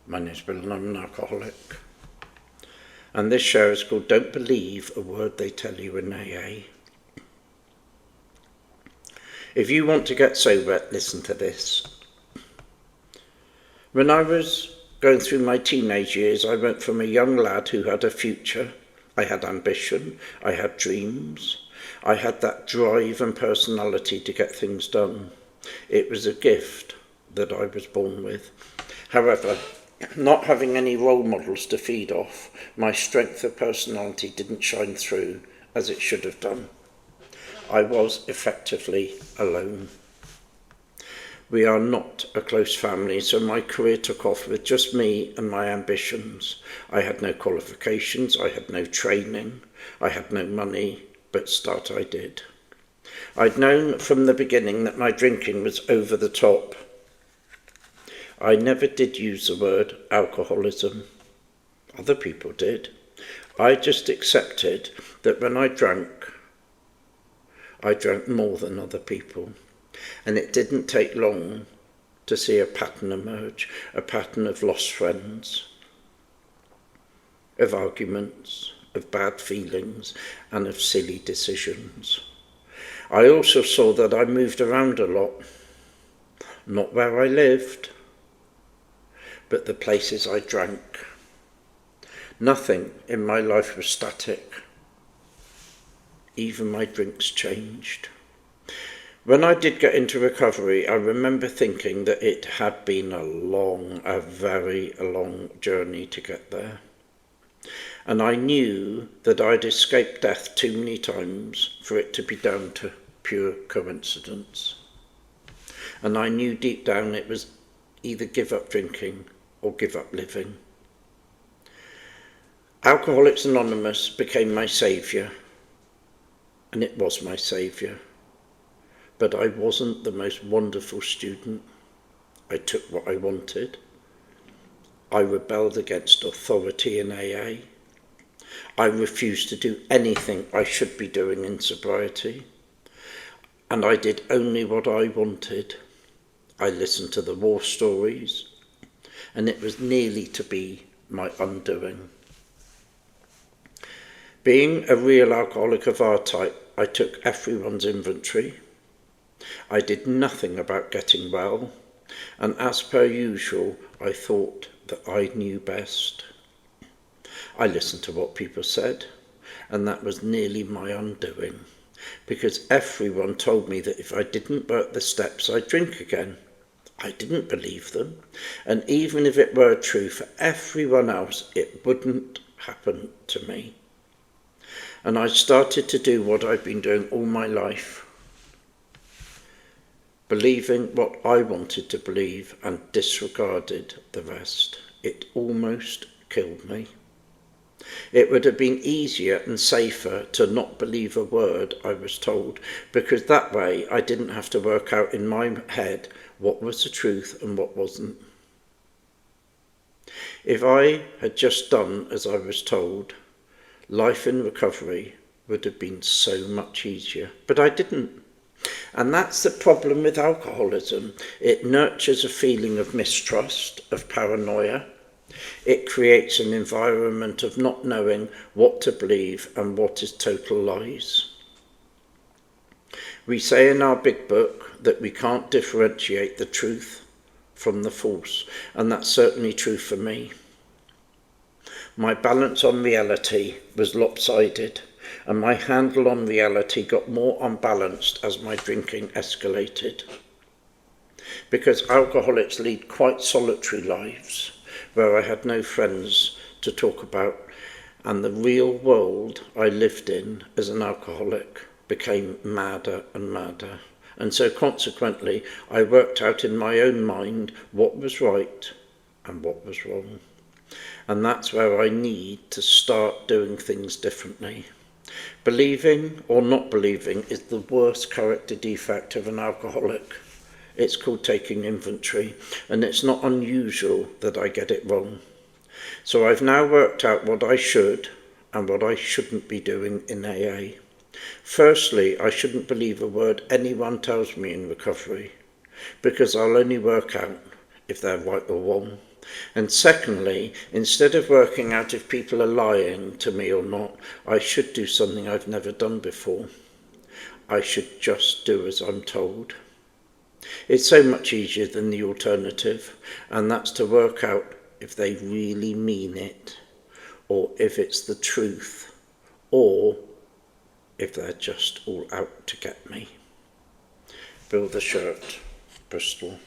My name's Bill and I'm an alcoholic. And this show is called Don't Believe a Word They Tell You in AA. If you want to get sober, listen to this. When I was going through my teenage years, I went from a young lad who had a future. I had ambition, I had dreams, I had that drive and personality to get things done. It was a gift that I was born with. However, not having any role models to feed off, my strength of personality didn't shine through as it should have done. I was effectively alone. We are not a close family, so my career took off with just me and my ambitions. I had no qualifications, I had no training, I had no money, but start I did. I'd known from the beginning that my drinking was over the top. I never did use the word alcoholism. Other people did. I just accepted that when I drank more than other people. And it didn't take long to see a pattern emerge, a pattern of lost friends, of arguments, of bad feelings, and of silly decisions. I also saw that I moved around a lot, not where I lived, but the places I drank. Nothing in my life was static. Even my drinks changed. When I did get into recovery, I remember thinking that it had been a very long journey to get there. And I knew that I'd escaped death too many times for it to be down to pure coincidence. And I knew deep down it was either give up drinking or give up living. Alcoholics Anonymous became my saviour, and it was my saviour. But I wasn't the most wonderful student. I took what I wanted. I rebelled against authority in AA. I refused to do anything I should be doing in sobriety. And I did only what I wanted. I listened to the war stories, and it was nearly to be my undoing. Being a real alcoholic of our type, I took everyone's inventory. I did nothing about getting well, and as per usual, I thought that I knew best. I listened to what people said, and that was nearly my undoing, because everyone told me that if I didn't work the steps, I'd drink again. I didn't believe them, and even if it were true for everyone else, it wouldn't happen to me. And I started to do what I've been doing all my life, believing what I wanted to believe and disregarded the rest. It almost killed me. It would have been easier and safer to not believe a word I was told, because that way I didn't have to work out in my head what was the truth and what wasn't. If I had just done as I was told, life in recovery would have been so much easier, but I didn't. And that's the problem with alcoholism. It nurtures a feeling of mistrust, of paranoia. It creates an environment of not knowing what to believe and what is total lies. We say in our big book that we can't differentiate the truth from the false, and that's certainly true for me. My balance on reality was lopsided, and my handle on reality got more unbalanced as my drinking escalated. Because alcoholics lead quite solitary lives, where I had no friends to talk about, and the real world I lived in as an alcoholic became madder and madder. And so consequently, I worked out in my own mind what was right and what was wrong. And that's where I need to start doing things differently. Believing or not believing is the worst character defect of an alcoholic. It's called taking inventory, and it's not unusual that I get it wrong. So I've now worked out what I should and what I shouldn't be doing in AA. Firstly, I shouldn't believe a word anyone tells me in recovery, because I'll only work out if they're right or wrong. And secondly, instead of working out if people are lying to me or not, I should do something I've never done before. I should just do as I'm told. It's so much easier than the alternative, and that's to work out if they really mean it, or if it's the truth, or if they're just all out to get me. Bill the Shirt, Bristol.